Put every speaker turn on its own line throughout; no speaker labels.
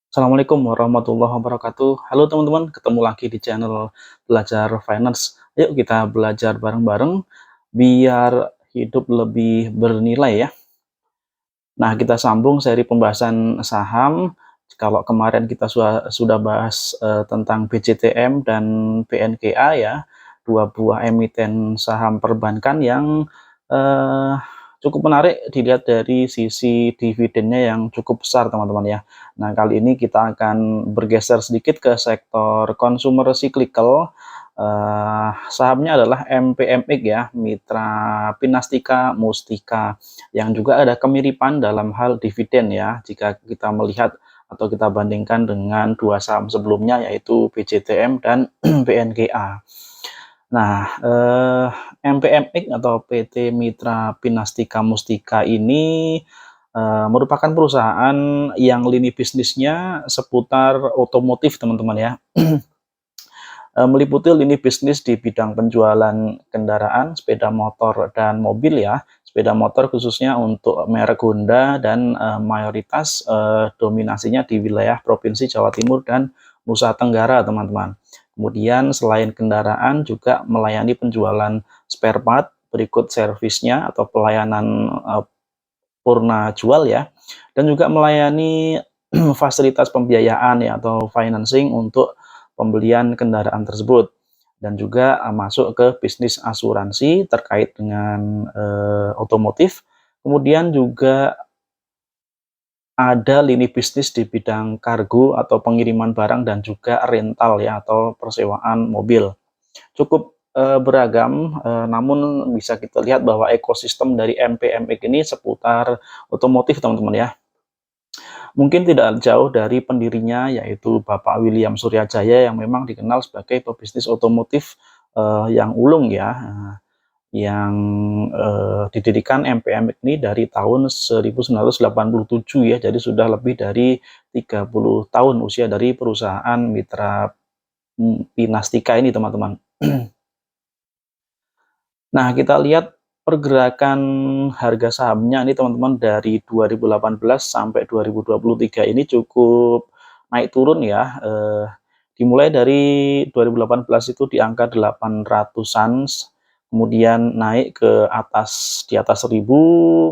Assalamualaikum warahmatullahi wabarakatuh. Halo teman-teman, ketemu lagi di channel Belajar Finance. Yuk kita belajar bareng-bareng biar hidup lebih bernilai ya. Nah, kita sambung seri pembahasan saham. Kalau kemarin kita sudah bahas tentang BCTM dan BNKA ya, dua buah emiten saham perbankan yang eh, cukup menarik dilihat dari sisi dividennya yang cukup besar teman-teman ya. Nah, kali ini kita akan bergeser sedikit ke sektor consumer cyclical. Sahamnya adalah MPMX ya, Mitra Pinastika Mustika, yang juga ada kemiripan dalam hal dividen ya, jika kita melihat atau kita bandingkan dengan dua saham sebelumnya yaitu BCTM dan BNKA. Nah, MPMX atau PT Mitra Pinastika Mustika ini merupakan perusahaan yang lini bisnisnya seputar otomotif teman-teman ya. Meliputi lini bisnis di bidang penjualan kendaraan, sepeda motor, dan mobil ya. Sepeda motor khususnya untuk merek Honda dan mayoritas dominasinya di wilayah Provinsi Jawa Timur dan Nusa Tenggara, teman-teman. Kemudian selain kendaraan juga melayani penjualan spare part, berikut servisnya atau pelayanan purna jual ya, dan juga melayani fasilitas pembiayaan ya atau financing untuk pembelian kendaraan tersebut, dan juga masuk ke bisnis asuransi terkait dengan otomotif. Kemudian juga ada lini bisnis di bidang kargo atau pengiriman barang dan juga rental ya atau persewaan mobil. Cukup beragam, namun bisa kita lihat bahwa ekosistem dari MPMX ini seputar otomotif teman-teman ya. Mungkin tidak jauh dari pendirinya yaitu Bapak William Suryajaya yang memang dikenal sebagai pebisnis otomotif yang ulung ya, yang didirikan MPMX ini dari tahun 1987 ya, jadi sudah lebih dari 30 tahun usia dari perusahaan Mitra Pinastika ini teman-teman. Nah, kita lihat pergerakan harga sahamnya ini teman-teman dari 2018 sampai 2023 ini cukup naik turun ya. Dimulai dari 2018 itu di angka 800-an, kemudian naik ke atas di atas 1000,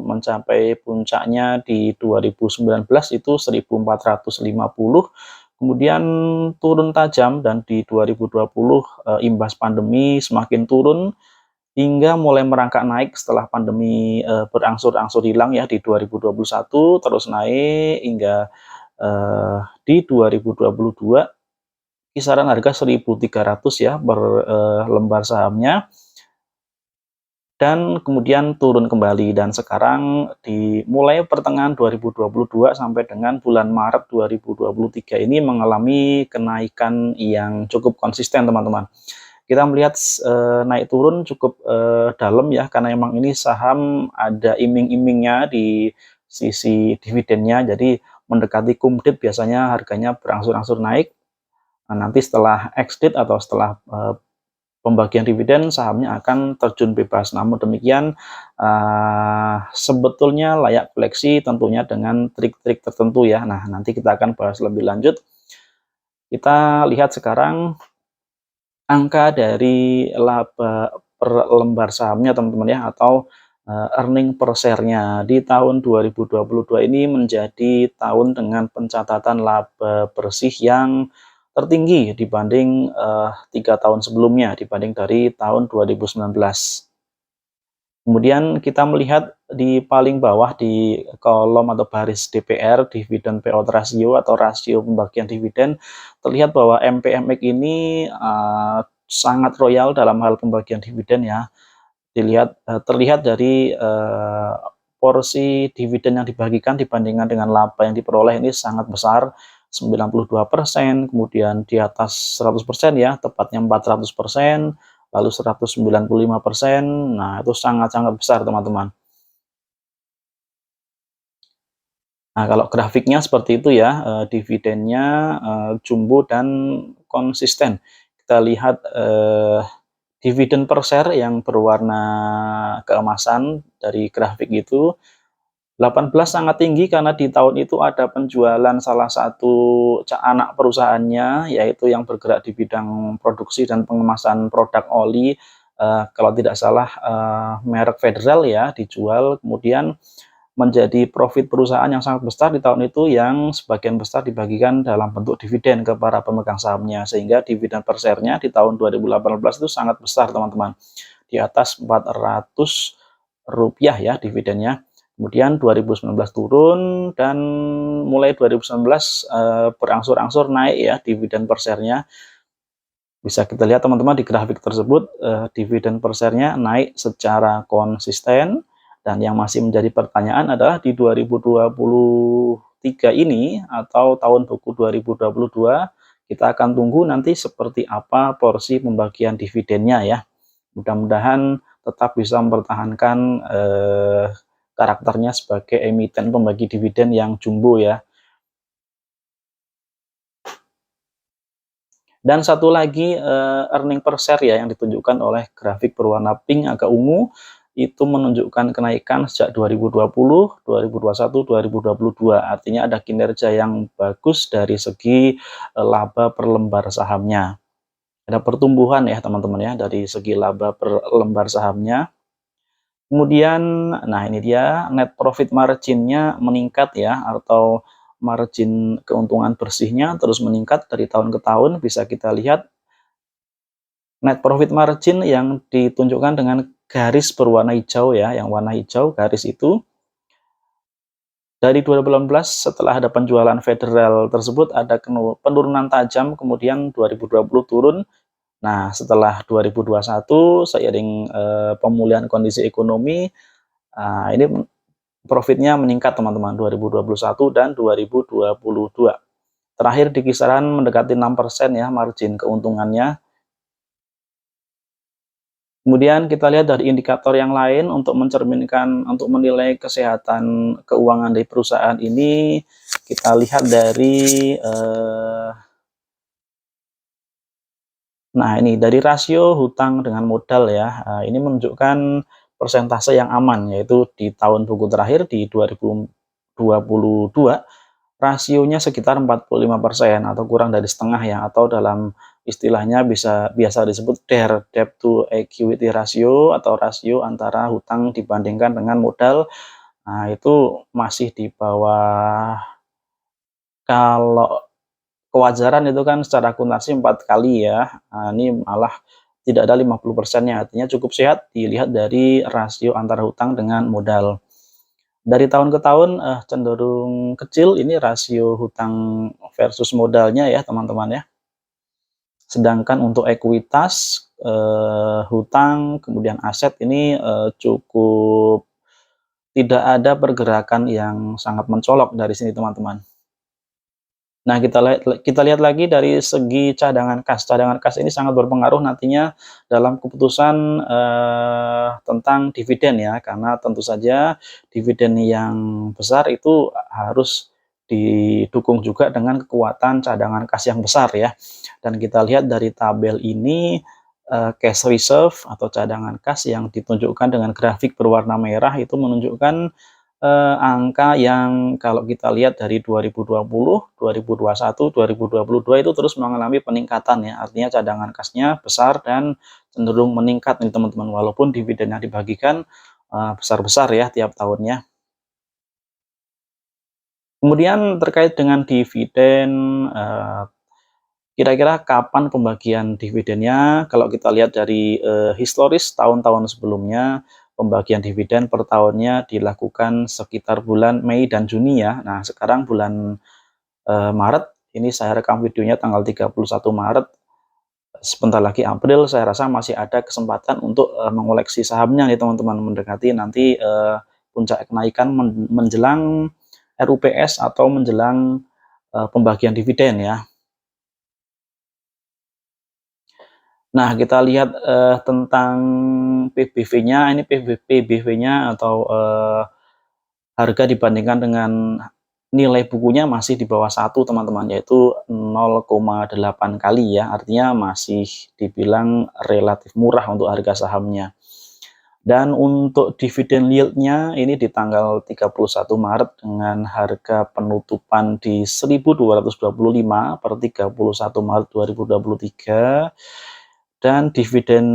mencapai puncaknya di 2019 itu 1450. Kemudian turun tajam dan di 2020 imbas pandemi semakin turun hingga mulai merangkak naik setelah pandemi berangsur-angsur hilang ya di 2021, terus naik hingga di 2022 kisaran harga 1.300 ya per lembar sahamnya, dan kemudian turun kembali, dan sekarang di mulai pertengahan 2022 sampai dengan bulan Maret 2023 ini mengalami kenaikan yang cukup konsisten teman-teman. Kita melihat naik turun cukup dalam ya, karena memang ini saham ada iming-imingnya di sisi dividennya, jadi mendekati cum-date biasanya harganya berangsur-angsur naik. Nah, nanti setelah exit atau setelah pembagian dividen sahamnya akan terjun bebas. Namun demikian sebetulnya layak koleksi tentunya dengan trik-trik tertentu ya. Nah, nanti kita akan bahas lebih lanjut. Kita lihat sekarang angka dari laba per lembar sahamnya teman-teman ya, atau earning per share-nya di tahun 2022 ini menjadi tahun dengan pencatatan laba bersih yang tertinggi dibanding 3 tahun sebelumnya, dibanding dari tahun 2019. Kemudian kita melihat di paling bawah di kolom atau baris DPR, dividen payout ratio atau rasio pembagian dividen, terlihat bahwa MPMX ini sangat royal dalam hal pembagian dividen ya. Terlihat dari porsi dividen yang dibagikan dibandingkan dengan laba yang diperoleh ini sangat besar, 92%, kemudian di atas 100% ya, tepatnya 400%, lalu 195%. Nah, itu sangat-sangat besar, teman-teman. Nah, kalau grafiknya seperti itu ya, dividennya jumbo dan konsisten. Kita lihat dividen per share yang berwarna keemasan dari grafik itu 18 sangat tinggi karena di tahun itu ada penjualan salah satu anak perusahaannya, yaitu yang bergerak di bidang produksi dan pengemasan produk oli, kalau tidak salah, merek Federal ya, dijual, kemudian menjadi profit perusahaan yang sangat besar di tahun itu, yang sebagian besar dibagikan dalam bentuk dividen ke para pemegang sahamnya, sehingga dividen per share-nya di tahun 2018 itu sangat besar teman-teman, di atas Rp400 ya dividennya. Kemudian 2019 turun, dan mulai 2019 berangsur-angsur naik ya dividen per share-nya. Bisa kita lihat teman-teman di grafik tersebut, dividen per share-nya naik secara konsisten, dan yang masih menjadi pertanyaan adalah di 2023 ini atau tahun buku 2022, kita akan tunggu nanti seperti apa porsi pembagian dividennya ya. Mudah-mudahan tetap bisa mempertahankan karakternya sebagai emiten pembagi dividen yang jumbo ya. Dan satu lagi, earning per share ya yang ditunjukkan oleh grafik berwarna pink agak ungu, itu menunjukkan kenaikan sejak 2020, 2021, 2022. Artinya ada kinerja yang bagus dari segi laba per lembar sahamnya. Ada pertumbuhan ya teman-teman ya dari segi laba per lembar sahamnya. Kemudian, nah ini dia net profit margin-nya meningkat ya, atau margin keuntungan bersihnya terus meningkat dari tahun ke tahun. Bisa kita lihat net profit margin yang ditunjukkan dengan garis berwarna hijau ya, yang warna hijau garis itu. Dari 2018 setelah ada penjualan Federal tersebut ada penurunan tajam, kemudian 2020 turun. Nah, setelah 2021 seiring pemulihan kondisi ekonomi, ini profitnya meningkat teman-teman, 2021 dan 2022. Terakhir di kisaran mendekati 6% ya margin keuntungannya. Kemudian kita lihat dari indikator yang lain untuk mencerminkan, untuk menilai kesehatan keuangan dari perusahaan ini, kita lihat dari nah ini dari rasio hutang dengan modal ya. Ini menunjukkan persentase yang aman, yaitu di tahun buku terakhir di 2022 rasionya sekitar 45% atau kurang dari setengah ya, atau dalam istilahnya biasa disebut DER, debt to equity ratio, atau rasio antara hutang dibandingkan dengan modal. Nah, itu masih di bawah, kalau kewajaran itu kan secara akuntansi 4 kali ya. Nah, ini malah tidak ada 50%-nya, artinya cukup sehat dilihat dari rasio antara hutang dengan modal. Dari tahun ke tahun cenderung kecil ini rasio hutang versus modalnya ya teman-teman ya. Sedangkan untuk ekuitas, hutang, kemudian aset ini cukup tidak ada pergerakan yang sangat mencolok dari sini teman-teman. Nah, kita lihat lagi dari segi cadangan kas. Cadangan kas ini sangat berpengaruh nantinya dalam keputusan tentang dividen ya, karena tentu saja dividen yang besar itu harus didukung juga dengan kekuatan cadangan kas yang besar ya. Dan kita lihat dari tabel ini, cash reserve atau cadangan kas yang ditunjukkan dengan grafik berwarna merah itu menunjukkan angka yang kalau kita lihat dari 2020, 2021, 2022 itu terus mengalami peningkatan ya, artinya cadangan kasnya besar dan cenderung meningkat nih teman-teman, walaupun dividen yang dibagikan besar-besar ya tiap tahunnya. Kemudian terkait dengan dividen, kira-kira kapan pembagian dividennya? Kalau kita lihat dari historis tahun-tahun sebelumnya, pembagian dividen per tahunnya dilakukan sekitar bulan Mei dan Juni ya. Nah, sekarang bulan Maret, ini saya rekam videonya tanggal 31 Maret. Sebentar lagi April, saya rasa masih ada kesempatan untuk mengoleksi sahamnya nih teman-teman, mendekati nanti puncak kenaikan menjelang RUPS atau menjelang pembagian dividen ya. Nah, kita lihat tentang PBV-nya, ini PBV-nya atau harga dibandingkan dengan nilai bukunya masih di bawah 1 teman-teman, yaitu 0,8 kali ya, artinya masih dibilang relatif murah untuk harga sahamnya. Dan untuk dividen yield-nya ini di tanggal 31 Maret dengan harga penutupan di 1.225 per 31 Maret 2023, dan dividen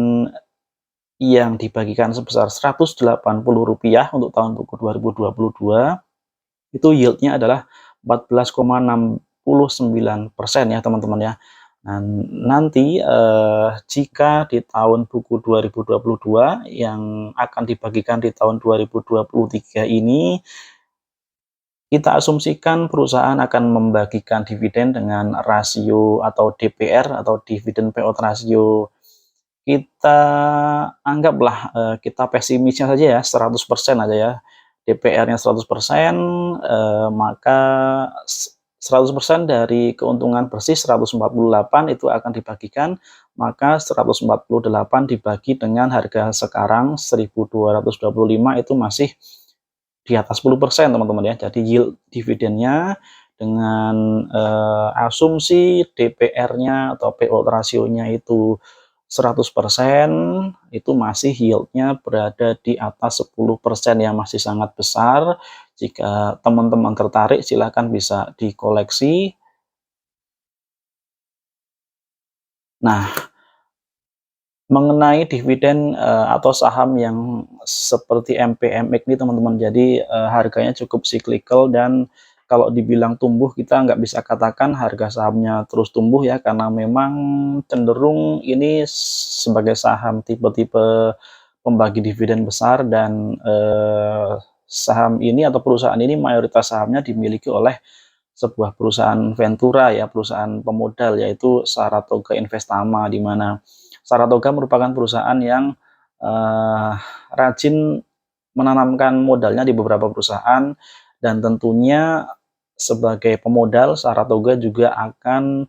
yang dibagikan sebesar Rp180 untuk tahun buku 2022, itu yield-nya adalah 14,69% ya teman-teman ya. Nah, nanti jika di tahun buku 2022 yang akan dibagikan di tahun 2023 ini, kita asumsikan perusahaan akan membagikan dividen dengan rasio atau DPR atau dividen payout ratio, kita anggaplah kita pesimisnya saja ya 100% aja ya. DPR-nya 100%, maka 100% dari keuntungan bersih 148 itu akan dibagikan, maka 148 dibagi dengan harga sekarang 1.225 itu masih di atas 10% teman-teman ya. Jadi yield dividennya dengan asumsi DPR-nya atau payout rasionya itu 100%, itu masih yield-nya berada di atas 10% yang masih sangat besar. Jika teman-teman tertarik silahkan bisa dikoleksi. Nah, mengenai dividen atau saham yang seperti MPMX ini teman-teman, jadi harganya cukup cyclical, dan kalau dibilang tumbuh kita nggak bisa katakan harga sahamnya terus tumbuh ya, karena memang cenderung ini sebagai saham tipe-tipe pembagi dividen besar, dan saham ini atau perusahaan ini mayoritas sahamnya dimiliki oleh sebuah perusahaan Ventura ya, perusahaan pemodal, yaitu Saratoga Investama, di mana Saratoga merupakan perusahaan yang rajin menanamkan modalnya di beberapa perusahaan, dan tentunya sebagai pemodal Saratoga juga akan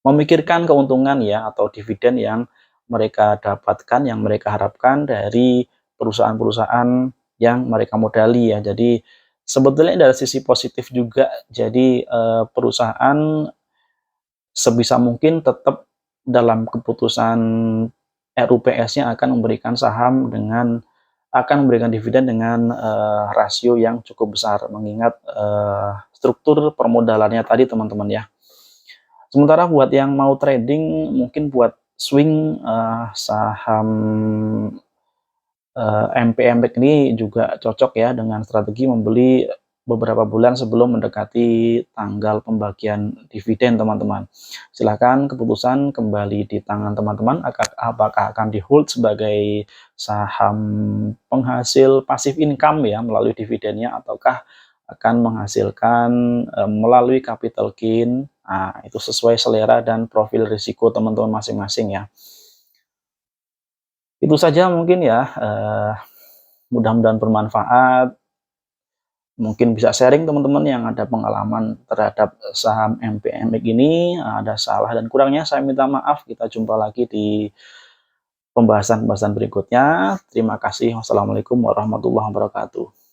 memikirkan keuntungan ya atau dividen yang mereka dapatkan, yang mereka harapkan dari perusahaan-perusahaan yang mereka modali ya. Jadi sebetulnya dari sisi positif juga, jadi perusahaan sebisa mungkin tetap dalam keputusan RUPS-nya akan memberikan saham dengan akan memberikan dividen dengan rasio yang cukup besar, mengingat struktur permodalannya tadi teman-teman ya. Sementara buat yang mau trading, mungkin buat swing saham MPMX ini juga cocok ya dengan strategi membeli beberapa bulan sebelum mendekati tanggal pembagian dividen teman-teman. Silakan, keputusan kembali di tangan teman-teman, apakah akan di hold sebagai saham penghasil passive income ya melalui dividennya, ataukah akan menghasilkan melalui capital gain. Nah, itu sesuai selera dan profil risiko teman-teman masing-masing ya. Itu saja mungkin ya, mudah-mudahan bermanfaat. Mungkin bisa sharing teman-teman yang ada pengalaman terhadap saham MPMX ini, ada salah dan kurangnya saya minta maaf. Kita jumpa lagi di pembahasan-pembahasan berikutnya. Terima kasih. Wassalamualaikum warahmatullahi wabarakatuh.